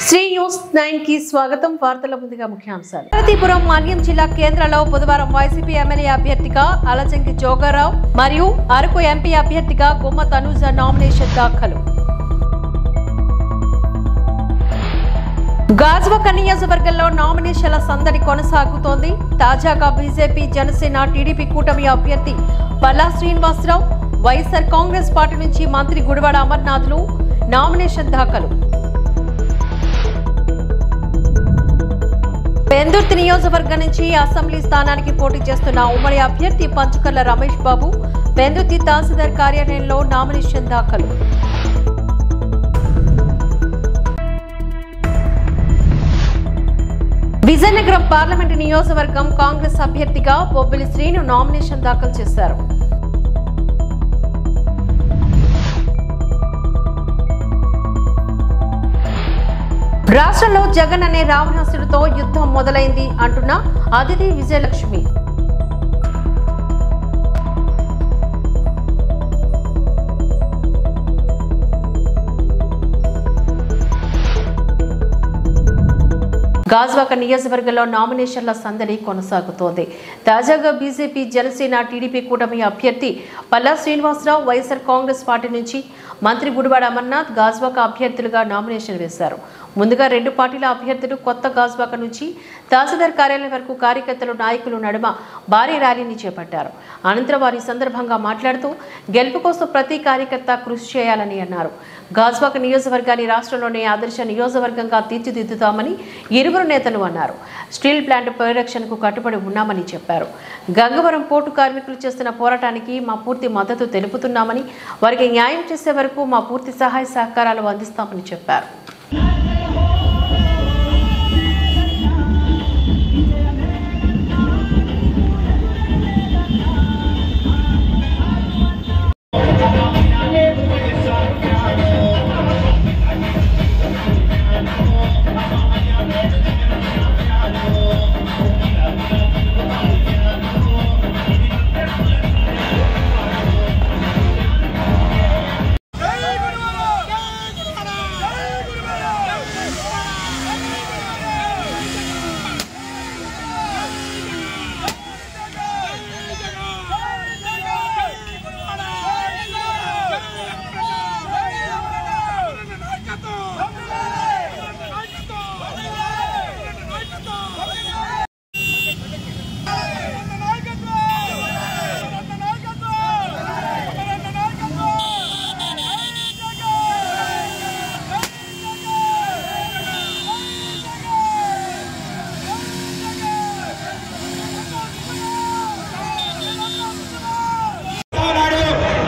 Shri news 9 కి స్వాగతం. వార్తల ముందుగా ముఖ్యాంశాలు. పార్వతీపురం మన్యం జిల్లా కేంద్రంలో బుధవారం వైసీపీ ఎమ్మెల్యే అభ్యర్థిగా అలజంగి జోగారావు మరియు అరకు ఎంపీ అభ్యర్థిగా గుమ్మ తనూజ నామినేషన్ దాఖలు. గాజువాక నియోజకవర్గంలో నామినేషన్ల సందడి కొనసాగుతోంది. తాజాగా బీజేపీ, జనసేన, టీడీపీ కూటమి అభ్యర్థి పల్లా శ్రీనివాసరావు, వైఎస్ఆర్ కాంగ్రెస్ పార్టీ నుంచి మంత్రి గుడివాడ అమర్నాథ్లు నామినేషన్ దాఖలు. పెందుర్తి నియోజకవర్గం నుంచి అసెంబ్లీ స్థానానికి పోటీ చేస్తున్న ఉమ్మడి అభ్యర్థి పంచకర్ల రమేష్ బాబు పెందుర్తి తహసీల్దార్ కార్యాలయంలో నామినేషన్ దాఖలు. విజయనగరం పార్లమెంటు నియోజకవర్గం కాంగ్రెస్ అభ్యర్థిగా బొబ్బిలి శ్రీను నామినేషన్ దాఖలు చేశారు. రాష్ట్రంలో జగన్ అనే రావణాసుడితో యుద్ధం మొదలైంది అంటున్న అదితి విజయలక్ష్మి. గాజువాక నియోజకవర్గంలో నామినేషన్ల సందడి కొనసాగుతోంది. తాజాగా బీజేపీ, జనసేన, టీడీపీ కూటమి అభ్యర్థి పల్లా శ్రీనివాసరావు, వైఎస్ఆర్ కాంగ్రెస్ పార్టీ నుంచి మంత్రి గుడివాడ అమర్నాథ్ గాజువాక అభ్యర్థులుగా నామినేషన్ వేశారు. ముందుగా రెండు పార్టీల అభ్యర్థులు కొత్త గాజువాక నుంచి తహసీల్దార్ కార్యాలయం వరకు కార్యకర్తలు, నాయకులు నడుమ భారీ ర్యాలీని చేపట్టారు. అనంతరం వారి సందర్భంగా మాట్లాడుతూ గెలుపు కోసం ప్రతి కార్యకర్త కృషి చేయాలని అన్నారు. గాజువాక నియోజకవర్గాన్ని రాష్ట్రంలోనే ఆదర్శ నియోజకవర్గంగా తీర్చిదిద్దుతామని ఇరువురు నేతలు అన్నారు. స్టీల్ ప్లాంట్ పరిరక్షణకు కట్టుబడి ఉన్నామని చెప్పారు. గంగవరం పోర్టు కార్మికులు చేస్తున్న పోరాటానికి మా పూర్తి మద్దతు తెలుపుతున్నామని, వారికి న్యాయం చేసే వరకు మా పూర్తి సహాయ సహకారాలు అందిస్తామని చెప్పారు.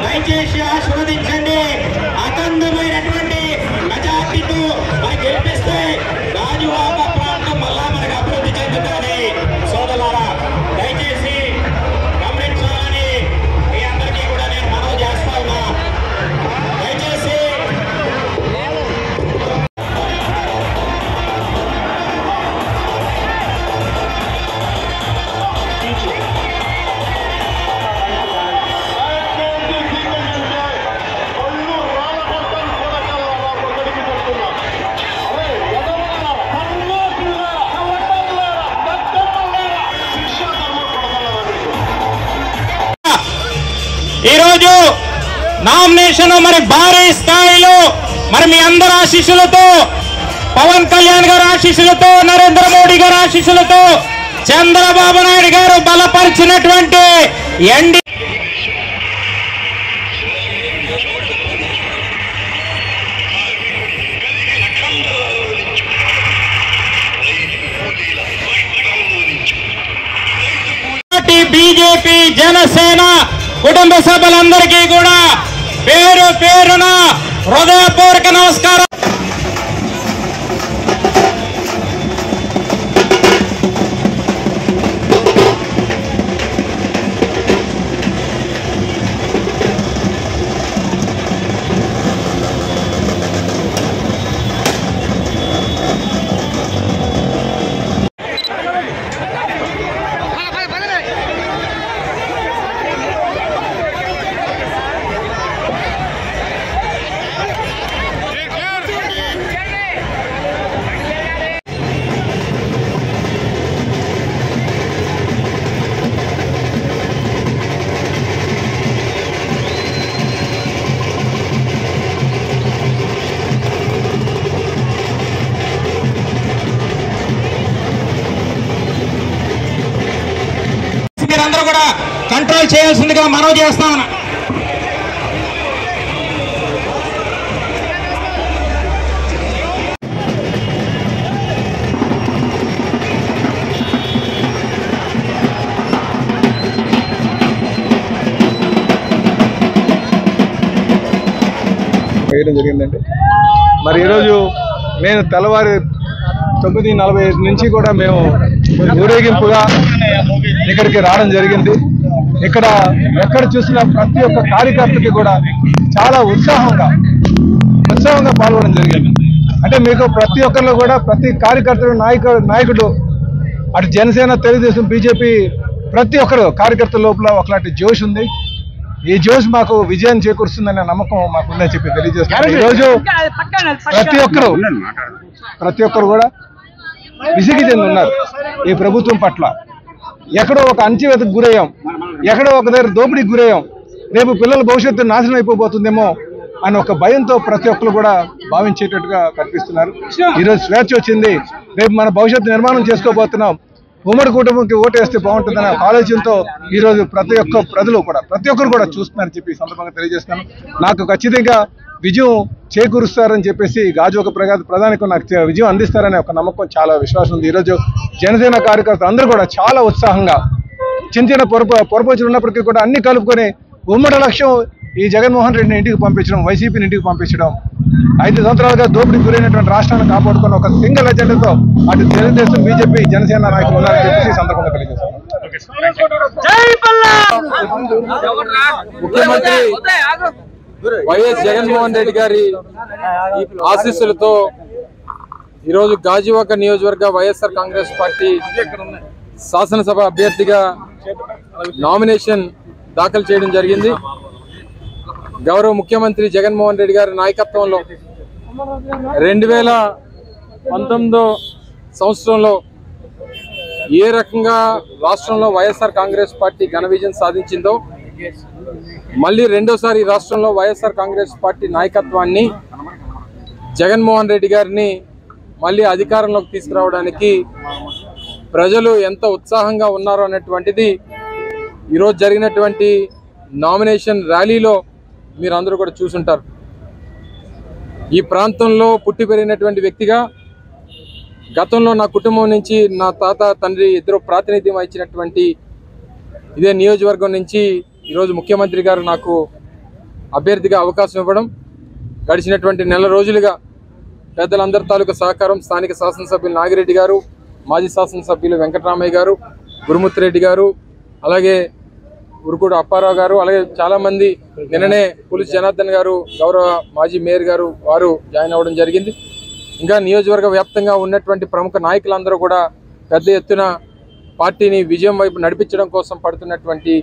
దయచేసి ఆశీర్వదించండి. అఖండమైనటువంటి మెజార్టీతో గెలిపిస్తే గాజువాక ప్రాంతం మళ్ళా మనకు అభివృద్ధి చెందుతుంది. సోదరులారా, దయచేసి గమనించాలని మీ అందరికీ కూడా నేను మనవి చేస్తా ఉన్నా. దయచేసి ఈరోజు నామినేషన్ మరి భారీ స్థాయిలో మరి మీ అందరి ఆశీస్సులతో, పవన్ కళ్యాణ్ గారి ఆశీస్సులతో, నరేంద్ర మోడీ గారి ఆశీస్సులతో, చంద్రబాబు నాయుడు గారు బలపరిచినటువంటి బీజేపీ, జనసేన కుటుంబ సభ్యులందరికీ కూడా పేరు పేరున హృదయపూర్వక నమస్కారం. అందరూ కూడా కంట్రోల్ చేయాల్సిందిగా మనవి చేస్తా ఉన్నా. వేయడం జరిగిందండి. మరి ఈరోజు నేను తెల్లవారి 9:45 నుంచి కూడా మేము ఊరేగింపుగా ఇక్కడికి రావడం జరిగింది. ఇక్కడ ఎక్కడ చూసినా ప్రతి ఒక్క కార్యకర్తకి కూడా చాలా ఉత్సాహంగా పాల్గొనడం జరిగింది. అంటే మీకు ప్రతి ఒక్కరిలో కూడా ప్రతి కార్యకర్తలు నాయకుడు అటు జనసేన, తెలుగుదేశం, బీజేపీ ప్రతి ఒక్కరు కార్యకర్తల లోపల ఒకలాంటి జోష్ ఉంది. ఈ జోష్ మాకు విజయాన్ని చేకూరుస్తుందనే నమ్మకం మాకుందని చెప్పి తెలియజేస్తున్నాను. ఈరోజు ప్రతి ఒక్కరు కూడా విసిగి చెంది ఉన్నారు ఈ ప్రభుత్వం పట్ల. ఎక్కడో ఒక అణచివేతకు గురయ్యాం, ఎక్కడో ఒక దగ్గర దోపిడీకి గురయ్యాం, రేపు పిల్లల భవిష్యత్తు నాశనం అయిపోబోతుందేమో అని ఒక భయంతో ప్రతి ఒక్కరు కూడా భావించేటట్టుగా కనిపిస్తున్నారు. ఈరోజు స్వేచ్ఛ వచ్చింది, రేపు మన భవిష్యత్తు నిర్మాణం చేసుకోబోతున్నాం, ఉమ్మడి కుటుంబంకి ఓటేస్తే బాగుంటుందనే ఆలోచనతో ఈరోజు ప్రతి ఒక్కరు కూడా చూస్తున్నారని చెప్పి సందర్భంగా తెలియజేస్తున్నాను. నాకు ఖచ్చితంగా విజయం చేకూరుస్తారని చెప్పేసి గాజువాక ప్రధానికి నాకు విజయం అందిస్తారనే ఒక నమ్మకం, చాలా విశ్వాసం ఉంది. ఈరోజు జనసేన కార్యకర్తలు అందరూ కూడా చాలా ఉత్సాహంగా చిన్న పొరపచ్చులు ఉన్నప్పటికీ కూడా అన్ని కలుపుకొని ఉమ్మడి లక్ష్యం ఈ జగన్మోహన్ రెడ్డిని ఇంటికి పంపించడం, వైసీపీని ఇంటికి పంపించడం, 5 సంవత్సరాలుగా దోపిడీకి గురైనటువంటి రాష్ట్రాన్ని కాపాడుకున్న ఒక సింగిల్ ఎజెండాతో అటు తెలుగుదేశం, బీజేపీ, జనసేన నాయకులు ఉన్నారని చెప్పేసి సందర్భంగా తెలియజేస్తాను. ముఖ్యమంత్రి వైఎస్ జగన్మోహన్ రెడ్డి గారి ఆశీస్సులతో ఈరోజు గాజువాక నియోజకవర్గ వైఎస్ఆర్ కాంగ్రెస్ పార్టీ శాసనసభ అభ్యర్థిగా నామినేషన్ దాఖలు చేయడం జరిగింది. గౌరవ ముఖ్యమంత్రి జగన్మోహన్ రెడ్డి గారి నాయకత్వంలో 2019 సంవత్సరంలో ఏ రకంగా రాష్ట్రంలో వైఎస్ఆర్ కాంగ్రెస్ పార్టీ ఘన విజయం సాధించిందో మళ్ళీ రెండోసారి రాష్ట్రంలో వైఎస్ఆర్ కాంగ్రెస్ పార్టీ నాయకత్వాన్ని జగన్మోహన్ రెడ్డి గారిని మళ్ళీ అధికారంలోకి తీసుకురావడానికి ప్రజలు ఎంత ఉత్సాహంగా ఉన్నారో అనేటువంటిది ఈరోజు జరిగినటువంటి నామినేషన్ ర్యాలీలో మీరందరూ కూడా చూసుంటారు. ఈ ప్రాంతంలో పుట్టి పెరిగినటువంటి వ్యక్తిగా గతంలో నా కుటుంబం నుంచి నా తాత, తండ్రి ఇద్దరు ప్రాతినిధ్యం వహించినటువంటి ఇదే నియోజకవర్గం నుంచి ఈరోజు ముఖ్యమంత్రి గారు నాకు అభ్యర్థిగా అవకాశం ఇవ్వడం, గడిచినటువంటి నెల రోజులుగా పెద్దలందరి తాలూకా సహకారం, స్థానిక శాసనసభ్యులు నాగిరెడ్డి గారు, మాజీ శాసనసభ్యులు వెంకటరామయ్య గారు, గురుమూర్తిరెడ్డి గారు, అలాగే ఉరుకుడు అప్పారావు గారు, అలాగే చాలామంది, నిన్ననే పులిస్ జనార్దన్ గారు, గౌరవ మాజీ మేయర్ గారు వారు జాయిన్ అవ్వడం జరిగింది. ఇంకా నియోజకవర్గ వ్యాప్తంగా ఉన్నటువంటి ప్రముఖ నాయకులందరూ కూడా పెద్ద ఎత్తున పార్టీని విజయం వైపు నడిపించడం కోసం పడుతున్నటువంటి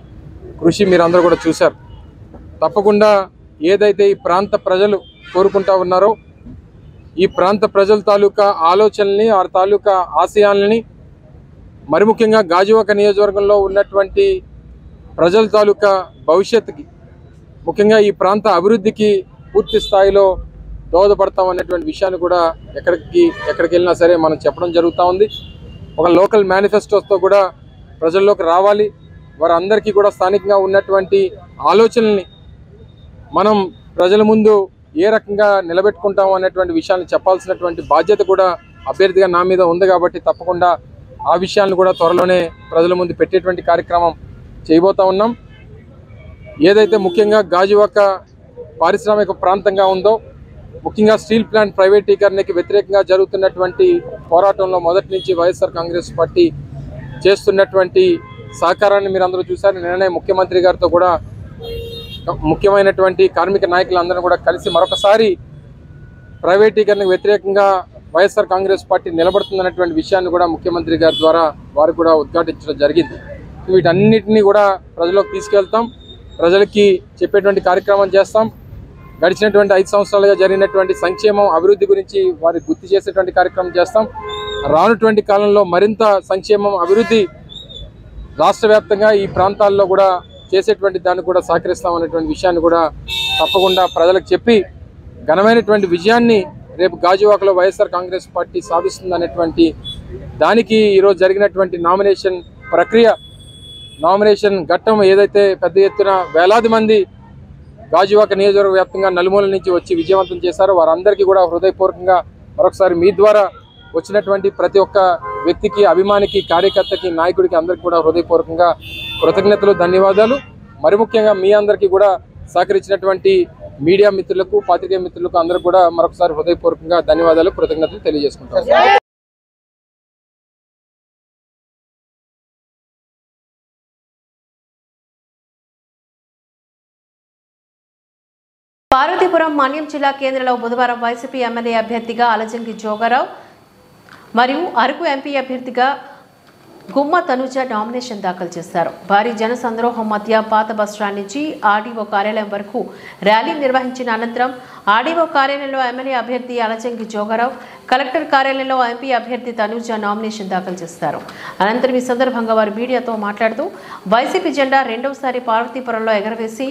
కృషి మీరందరూ కూడా చూశారు. తప్పకుండా ఏదైతే ఈ ప్రాంత ప్రజలు కోరుకుంటా ఉన్నారో ఈ ప్రాంత ప్రజల తాలూకా ఆలోచనల్ని, ఆ తాలూకా ఆశయాలని, మరి ముఖ్యంగా గాజువాక నియోజకవర్గంలో ఉన్నటువంటి ప్రజల తాలూకా భవిష్యత్తుకి, ముఖ్యంగా ఈ ప్రాంత అభివృద్ధికి పూర్తి స్థాయిలో దోహదపడతామనేటువంటి విషయాన్ని కూడా ఎక్కడికి వెళ్ళినా సరే మనం చెప్పడం జరుగుతూ ఉంది. ఒక లోకల్ మేనిఫెస్టోస్తో కూడా ప్రజల్లోకి రావాలి, వారందరికీ కూడా స్థానికంగా ఉన్నటువంటి ఆలోచనల్ని మనం ప్రజల ముందు ఏ రకంగా నిలబెట్టుకుంటాం అనేటువంటి విషయాన్ని చెప్పాల్సినటువంటి బాధ్యత కూడా అభ్యర్థిగా నా మీద ఉంది. కాబట్టి తప్పకుండా ఆ విషయాలను కూడా త్వరలోనే ప్రజల ముందు పెట్టేటువంటి కార్యక్రమం చేయబోతా ఉన్నాం. ఏదైతే ముఖ్యంగా గాజువాక పారిశ్రామిక ప్రాంతంగా ఉందో, ముఖ్యంగా స్టీల్ ప్లాంట్ ప్రైవేటీకరణకి వ్యతిరేకంగా జరుగుతున్నటువంటి పోరాటంలో మొదటి నుంచి వైఎస్ఆర్ కాంగ్రెస్ పార్టీ చేస్తున్నటువంటి సహకారాన్ని మీరందరూ చూశారు. నిన్ననే ముఖ్యమంత్రి గారితో కూడా ముఖ్యమైనటువంటి కార్మిక నాయకులందరూ కూడా కలిసి మరొకసారి ప్రైవేటీకరణకు వ్యతిరేకంగా వైఎస్ఆర్ కాంగ్రెస్ పార్టీ నిలబడుతుందన్నటువంటి విషయాన్ని కూడా ముఖ్యమంత్రి గారి ద్వారా వారు కూడా ఉద్ఘాటించడం జరిగింది. వీటన్నిటినీ కూడా ప్రజలకు తీసుకెళ్తాం, ప్రజలకి చెప్పేటువంటి కార్యక్రమం చేస్తాం. గడిచినటువంటి 5 సంవత్సరాలుగా జరిగినటువంటి సంక్షేమం, అభివృద్ధి గురించి వారికి గుర్తు చేసేటువంటి కార్యక్రమం చేస్తాం. రానుటువంటి కాలంలో మరింత సంక్షేమం, అభివృద్ధి రాష్ట్ర వ్యాప్తంగా ఈ ప్రాంతాల్లో కూడా చేసేటువంటి దాన్ని కూడా సహకరిస్తామనేటువంటి విషయాన్ని కూడా తప్పకుండా ప్రజలకు చెప్పి ఘనమైనటువంటి విజయాన్ని రేపు గాజువాకలో వైఎస్ఆర్ కాంగ్రెస్ పార్టీ సాధిస్తుందనేటువంటి దానికి ఈరోజు జరిగినటువంటి నామినేషన్ ప్రక్రియ నామినేషన్ ఘట్టం ఏదైతే పెద్ద ఎత్తున వేలాది మంది గాజువాక నియోజకవర్గ వ్యాప్తంగా నలుమూల నుంచి వచ్చి విజయవంతం చేశారో వారందరికీ కూడా హృదయపూర్వకంగా మరొకసారి మీ ద్వారా వచ్చినటువంటి ప్రతి ఒక్క వ్యక్తికి, అభిమానికి, కార్యకర్తకి, నాయకుడికి అందరికీ కూడా హృదయపూర్వకంగా కృతజ్ఞతలు, ధన్యవాదాలు. మరి ముఖ్యంగా మీ అందరికీ కూడా సహకరించినటువంటి మీడియా మిత్రులకు, పాత్రికేయ మిత్రులకు అందరూ కూడా మరొకసారి హృదయపూర్వకంగా ధన్యవాదాలు, కృతజ్ఞతలు తెలియజేసుకుంటాం. పార్వతీపురం మన్యం జిల్లా కేంద్రంలో బుధవారం వైసీపీ ఎమ్మెల్యే అభ్యర్థిగా అలజంగి జోగారావు మరియు అరకు ఎంపీ అభ్యర్థిగా గుమ్మ తనుజ నామినేషన్ దాఖలు చేశారు. భారీ జన సంద్రోహం మధ్య పాత బస్టాండ్ నుంచి ఆర్డీఓ కార్యాలయం వరకు ర్యాలీ నిర్వహించిన అనంతరం ఆర్డీఓ కార్యాలయంలో ఎమ్మెల్యే అభ్యర్థి అలజంగి జోగారావు, కలెక్టర్ కార్యాలయంలో ఎంపీ అభ్యర్థి తనుజ నామినేషన్ దాఖలు చేశారు. అనంతరం ఈ సందర్భంగా వారు మీడియాతో మాట్లాడుతూ వైసీపీ జెండా రెండవసారి పార్వతీపురంలో ఎగరవేసి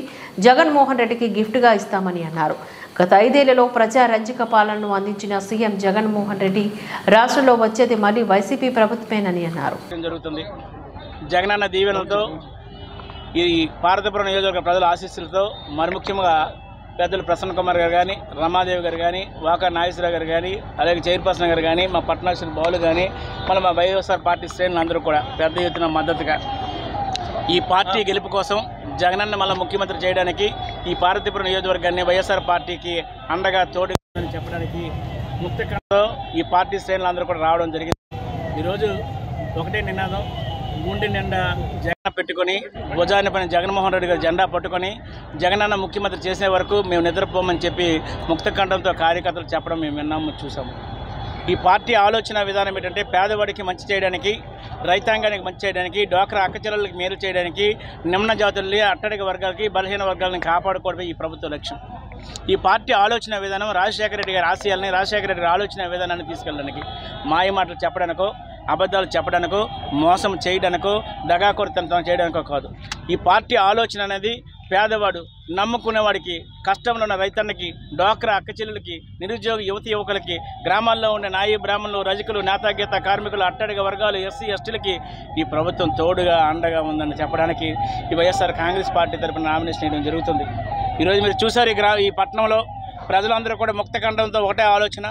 జగన్మోహన్ రెడ్డికి గిఫ్ట్గా ఇస్తామని అన్నారు. గత 5 ఏళ్లలో ప్రజా రంజిక పాలనను అందించిన సీఎం జగన్మోహన్ రెడ్డి రాష్ట్రంలో వచ్చేది మళ్లీ వైసీపీ ప్రభుత్వమేనని అన్నారు. జరుగుతుంది జగనన్న దీవెనలతో ఈ పార్వతీపురం నియోజకవర్గ ప్రజల ఆశీస్సులతో మరి ముఖ్యంగా పెద్దలు ప్రసన్న కుమార్ గారు కానీ, రమాదేవి గారు కానీ, వాకా నాగేశ్వరరావు గారు కానీ, అలాగే చైర్పర్సన్ గారు కానీ, మా పట్టణాక్షులు బాలు కానీ, మళ్ళీ మా వైఎస్ఆర్ పార్టీ శ్రేణులు అందరూ కూడా పెద్ద ఎత్తున మద్దతుగా ఈ పార్టీ గెలుపు కోసం జగనన్న మళ్ళీ ముఖ్యమంత్రి చేయడానికి ఈ పార్వతీపురం నియోజకవర్గాన్ని వైఎస్ఆర్ పార్టీకి అండగా తోడుని చెప్పడానికి ముక్తకంలో ఈ పార్టీ శ్రేణులు అందరూ కూడా రావడం జరిగింది. ఈరోజు ఒకటే నినాదం, గుండె నిండా జెండా పెట్టుకొని భుజాన్ని పైన జగన్మోహన్ రెడ్డి గారు జెండా పట్టుకొని జగనన్న ముఖ్యమంత్రి చేసే వరకు మేము నిద్రపోమని చెప్పి ముక్తకంఠంతో కార్యకర్తలు చెప్పడం మేము విన్నాము, చూసాము. ఈ పార్టీ ఆలోచన విధానం ఏంటంటే పేదవాడికి మంచి చేయడానికి, రైతాంగానికి మంచి చేయడానికి, డ్వాక్రా అక్కచెల్లెళ్ళకి మేలు చేయడానికి, నిమ్న జాతుల్ని, అట్టడిగ వర్గాలకి, బలహీన వర్గాలను కాపాడుకోవడమే ఈ ప్రభుత్వ లక్ష్యం. ఈ పార్టీ ఆలోచన విధానం రాజశేఖర రెడ్డి గారి ఆశయాలని, రాజశేఖర రెడ్డి గారి ఆలోచన విధానాన్ని తీసుకెళ్ళడానికి, మాయ మాటలు చెప్పడానికో, అబద్ధాలు చెప్పడానికో, మోసం చేయడానికో, దగాకొరతనం చేయడానికో కాదు. ఈ పార్టీ ఆలోచన అనేది పేదవాడు, నమ్ముకునేవాడికి, కష్టంలో ఉన్న రైతన్నకి, డ్వాక్రా అక్కచెల్లెలకి, నిరుద్యోగ యువతి యువకులకి, గ్రామాల్లో ఉండే నాయి బ్రాహ్మణులు, రజకులు, నేతాగీత కార్మికులు, అట్టడిగ వర్గాలు, ఎస్సీ ఎస్టీలకి ఈ ప్రభుత్వం తోడుగా అండగా ఉందని చెప్పడానికి ఈ వైఎస్ఆర్ కాంగ్రెస్ పార్టీ తరఫున నామినేషన్ వేయడం జరుగుతుంది. ఈరోజు మీరు చూసారు ఈ పట్టణంలో ప్రజలందరూ కూడా ముక్తకంఠంతో ఒకటే ఆలోచన,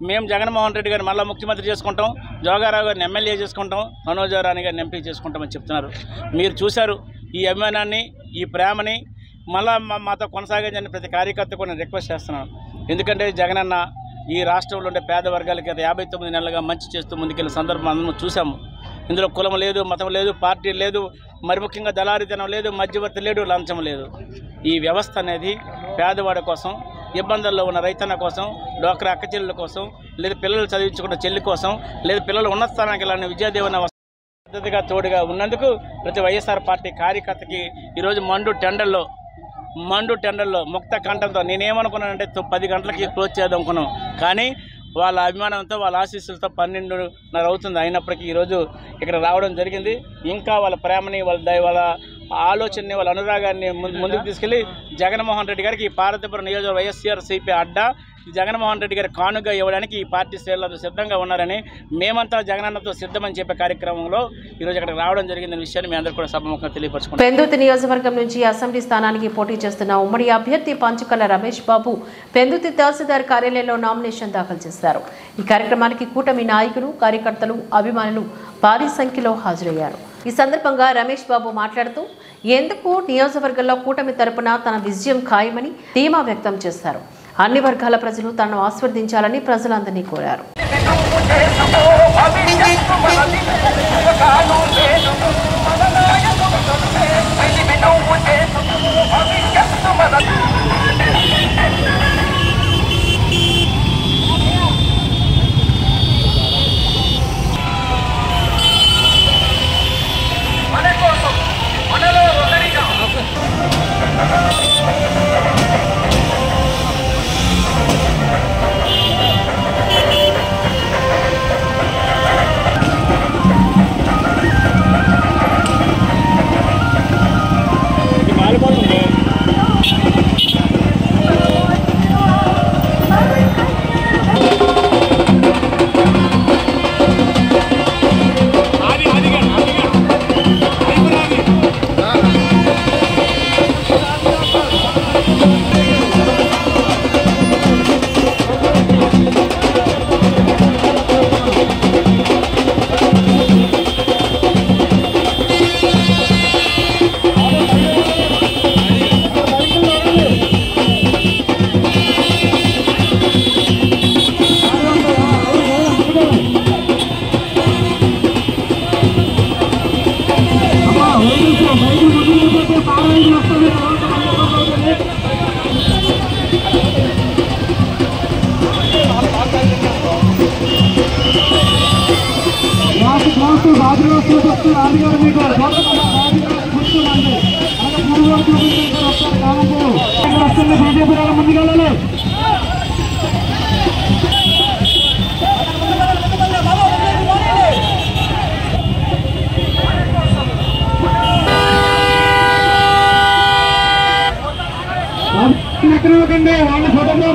మేము జగన్మోహన్ రెడ్డి గారిని మళ్ళీ ముఖ్యమంత్రి చేసుకుంటాం, జోగారావు గారిని ఎమ్మెల్యే చేసుకుంటాం, మనోజ్ రాణి గారిని ఎంపీ చేసుకుంటామని చెప్తున్నారు. మీరు చూశారు ఈ అభిమానాన్ని, ఈ ప్రేమని మళ్ళా మాతో కొనసాగించని ప్రతి కార్యకర్త కూడా రిక్వెస్ట్ చేస్తున్నాను. ఎందుకంటే జగనన్న ఈ రాష్ట్రంలో ఉండే పేద వర్గాలకి గత 59 నెలలుగా మంచి చేస్తూ ముందుకెళ్ళిన సందర్భం అందరం చూసాము. ఇందులో కులం లేదు, మతం లేదు, పార్టీ లేదు, మరి ముఖ్యంగా దళారీతనం లేదు, మధ్యవర్తి లేడు, లంచం లేదు. ఈ వ్యవస్థ అనేది పేదవాడి కోసం, ఇబ్బందుల్లో ఉన్న రైతన్న కోసం, డ్వాక్రా అక్కచెల్లెల కోసం, లేదా పిల్లలు చదివించుకున్న చెల్లి కోసం, లేదా పిల్లలు ఉన్నత స్థానానికి వెళ్ళిన విద్యాదేవన పద్ధతిగా తోడుగా ఉన్నందుకు ప్రతి వైఎస్ఆర్ పార్టీ కార్యకర్తకి ఈరోజు మండు టెండర్లో ముక్త కంఠంతో నేనేమనుకున్నానంటే 10 గంటలకి క్లోజ్ చేద్దాం అనుకున్నాం. కానీ వాళ్ళ అభిమానంతో, వాళ్ళ ఆశీస్సులతో 12:30 అవుతుంది. అయినప్పటికీ ఈరోజు ఇక్కడ రావడం జరిగింది. ఇంకా వాళ్ళ ప్రేమని, వాళ్ళ ఆలోచనని, వాళ్ళ అనురాగాన్ని ముందుకు తీసుకెళ్ళి జగన్మోహన్ రెడ్డి గారికి ఈ పార్వతీపురం నియోజకవర్గ వైఎస్ఆర్సీపీ అడ్డా జగన్మోహన్ రెడ్డి గారి కానుగా ఇవ్వడానికి ఈ పార్టీ శ్రేణులతో సిద్ధంగా ఉన్నారని, మేమంతా జగనన్నతో సిద్ధమని చెప్పే కార్యక్రమంలో ఈరోజు ఇక్కడ రావడం జరిగిందనే విషయాన్ని మీ అందరూ కూడా సభముఖంగా తెలియపరచుకుంటాం. పెందుర్తి నియోజకవర్గం నుంచి అసెంబ్లీ స్థానానికి పోటీ చేస్తున్న ఉమ్మడి అభ్యర్థి పంచుకల్ల రమేష్ బాబు పెందుర్తి తహసీల్దార్ కార్యాలయంలో నామినేషన్ దాఖలు చేశారు. ఈ కార్యక్రమానికి కూటమి నాయకులు, కార్యకర్తలు, అభిమానులు భారీ సంఖ్యలో హాజరయ్యారు. ఈ సందర్భంగా రమేష్ బాబు మాట్లాడుతూ ఎందుకు నియోజకవర్గంలో కూటమి తరపున తన విజయం ఖాయమని ధీమా వ్యక్తం చేశారు. అన్ని వర్గాల ప్రజలు తనను ఆస్వాదించాలని ప్రజలందరినీ కోరారు. వాళ్ళ ఫోటోలో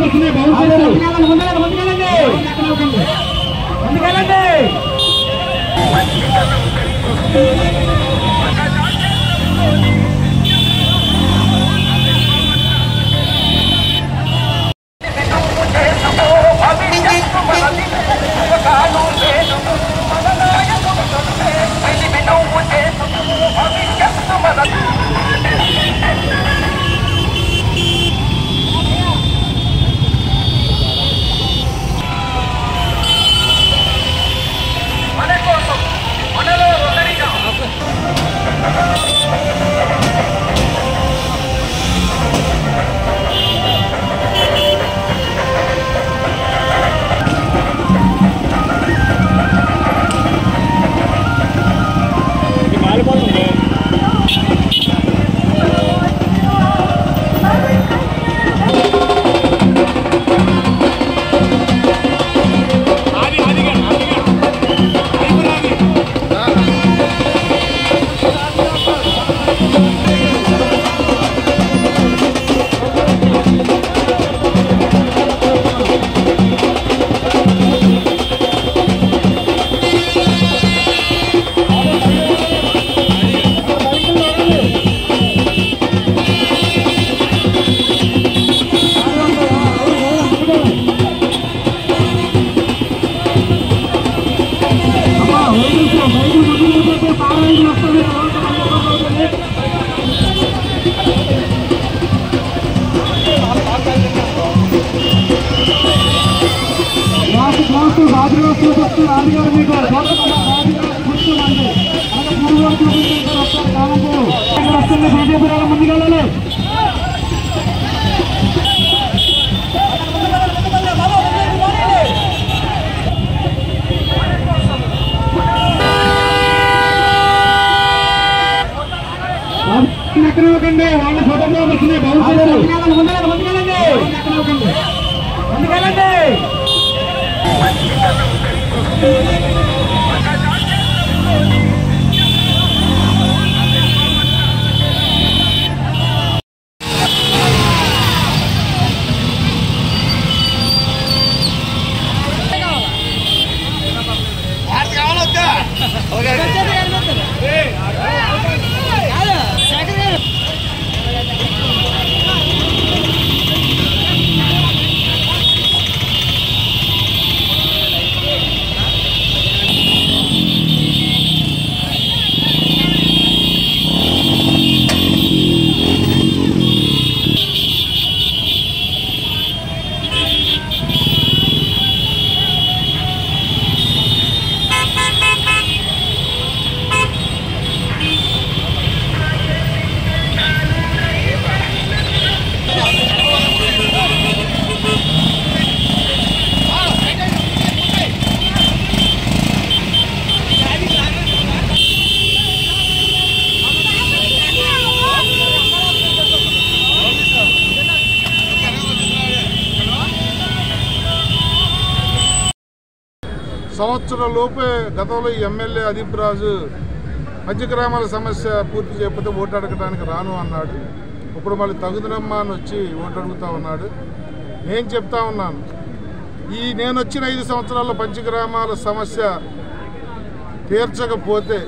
వచ్చినాయి సంవత్సరం లోపే గతంలో ఎమ్మెల్యే అదీప్ రాజు మధ్యగ్రామాల సమస్య పూర్తి చేయకపోతే ఓటు అడగడానికి రాను అన్నాడు. ఇప్పుడు మళ్ళీ తగుదనమ్మా అని వచ్చి ఓటు అడుగుతూ ఉన్నాడు. నేను చెప్తా ఉన్నాను, నేను వచ్చిన 5 సంవత్సరాల్లో పంచగ్రామాల సమస్య తీర్చకపోతే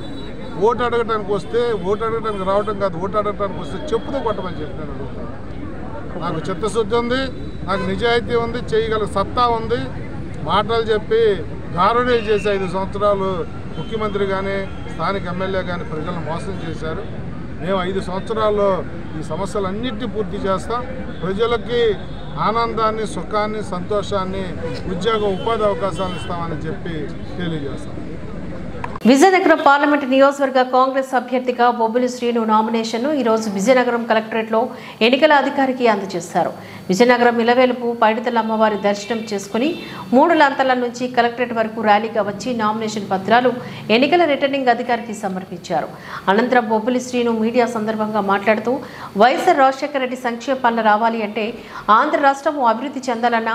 ఓటు అడగడానికి వస్తే ఓటు అడగడానికి రావడం కాదు, ఓటు అడగడానికి వస్తే చెప్పుతో కొట్టమని చెప్పి నేను అడుగుతాను. నాకు చిత్తశుద్ధి ఉంది, నాకు నిజాయితీ ఉంది, చేయగల సత్తా ఉంది. మాటలు చెప్పి గారుడీలు చేసి 5 సంవత్సరాలు ముఖ్యమంత్రి కానీ స్థానిక ఎమ్మెల్యే కానీ ప్రజలను మోసం చేశారు. మేము 5 సంవత్సరాల్లో ఈ సమస్యలన్నింటినీ పూర్తి చేస్తాం. ప్రజలకి ఆనందాన్ని, సుఖాన్ని, సంతోషాన్ని, ఉద్యోగ ఉపాధి అవకాశాలను ఇస్తామని చెప్పి తెలియజేస్తాం. విజయనగరం పార్లమెంటు నియోజకవర్గ కాంగ్రెస్ అభ్యర్థిగా బొబ్బిలి శ్రీను నామినేషన్ను ఈరోజు విజయనగరం కలెక్టరేట్లో ఎన్నికల అధికారికి అందజేశారు. విజయనగరం ఇలవేలుపు పైడితల అమ్మవారి దర్శనం చేసుకుని 3 లాంతర్ల నుంచి కలెక్టరేట్ వరకు ర్యాలీగా వచ్చి నామినేషన్ పత్రాలు ఎన్నికల రిటర్నింగ్ అధికారికి సమర్పించారు. అనంతరం బొబ్బిలి శ్రీను మీడియా సందర్భంగా మాట్లాడుతూ వైఎస్ రాజశేఖర రెడ్డి సంక్షేమ పాలన రావాలి అంటే ఆంధ్ర రాష్ట్రం అభివృద్ధి చెందాలన్న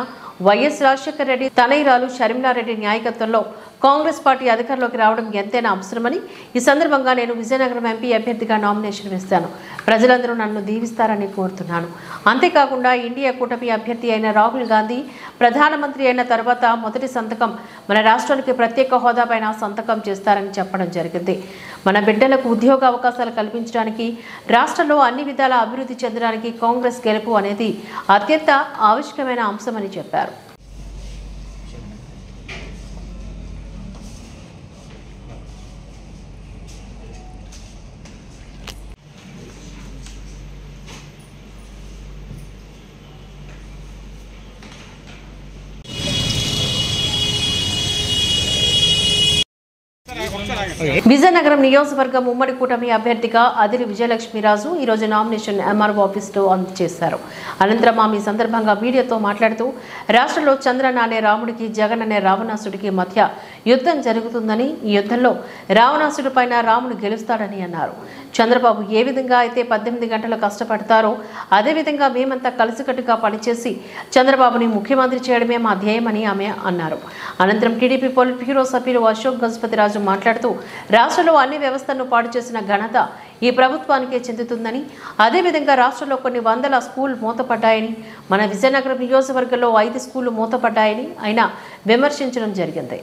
వైఎస్ రాజశేఖర రెడ్డి తనయురాలు షర్మిలారెడ్డి నాయకత్వంలో కాంగ్రెస్ పార్టీ అధికారంలోకి రావడం ఎంతైనా అవసరమని ఈ సందర్భంగా నేను విజయనగరం ఎంపీ అభ్యర్థిగా నామినేషన్ వేస్తాను. ప్రజలందరూ నన్ను దీవిస్తారని కోరుతున్నాను. అంతేకాకుండా ఇండియా కూటమి అభ్యర్థి అయిన రాహుల్ గాంధీ ప్రధానమంత్రి అయిన తర్వాత మొదటి సంతకం మన రాష్ట్రానికి ప్రత్యేక హోదాపైన సంతకం చేస్తారని చెప్పడం జరిగింది. మన బిడ్డలకు ఉద్యోగ అవకాశాలు కల్పించడానికి రాష్ట్రంలో అన్ని విధాల అభివృద్ధి చెందడానికి కాంగ్రెస్ గెలుపు అనేది అత్యంత ఆవశ్యకమైన అంశమని చెప్పారు. విజయనగరం నియోజకవర్గం ఉమ్మడి కూటమి అభ్యర్థిగా అదిరి విజయలక్ష్మీరాజు ఈరోజు నామినేషన్ ఎంఆర్ఓ ఆఫీసులో అందజేశారు. అనంతరం ఆమె సందర్భంగా మీడియాతో మాట్లాడుతూ రాష్ట్రంలో చంద్రన్న అనే రాముడికి జగన్ అనే రావణాసుడికి మధ్య యుద్ధం జరుగుతుందని, ఈ యుద్ధంలో రావణాసుడి పైన రాముడు గెలుస్తాడని అన్నారు. చంద్రబాబు ఏ విధంగా అయితే 18 గంటలు కష్టపడతారో అదేవిధంగా మేమంతా కలిసికట్టుగా పనిచేసి చంద్రబాబుని ముఖ్యమంత్రి చేయడమే మా ధ్యేయమని ఆమె అన్నారు. అనంతరం టీడీపీ పొలిట్ బ్యూరో సభ్యులు అశోక్ గజపతిరాజు మాట్లాడుతూ రాష్ట్రంలో అన్ని వ్యవస్థలను పాడు చేసిన ఘనత ఈ ప్రభుత్వానికే చెందుతుందని, అదేవిధంగా రాష్ట్రంలో కొన్ని వందల స్కూల్ మూతపడ్డాయని, మన విజయనగరం నియోజకవర్గంలో 5 స్కూళ్లు మూతపడ్డాయని ఆయన విమర్శించడం జరిగింది.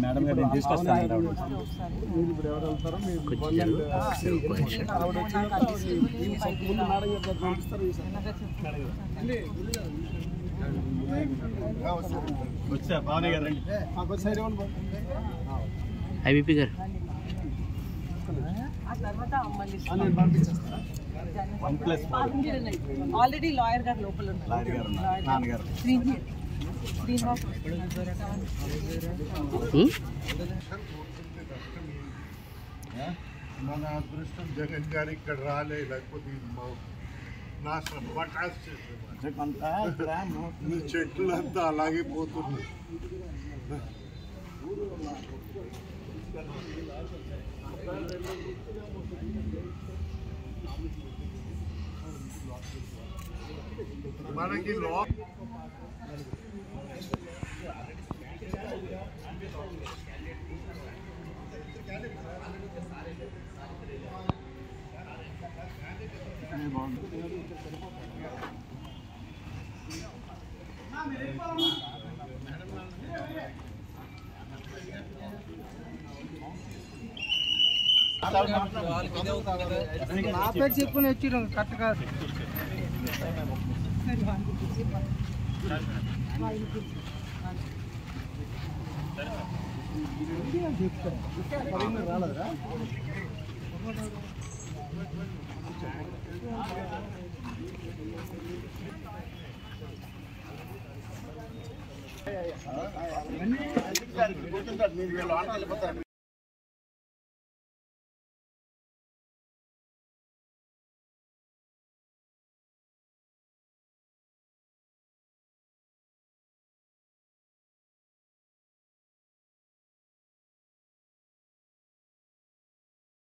మేడం గారు తీసుకొస్తాను. వచ్చా భావన గారు ఐబీపీ గారు ఆల్రెడీ లాయర్ గారు లోపల ఉన్నారు. మన అదృష్టం జగన్ గారు ఇక్కడ రాలే, లేకపోతే నాశనం పటాస్ చేసే చెట్లు అంతా అలాగే పోతుంది. మనకి నా పేరు చెప్పుని వచ్చి కరెక్ట్ కాదు. రాలేదా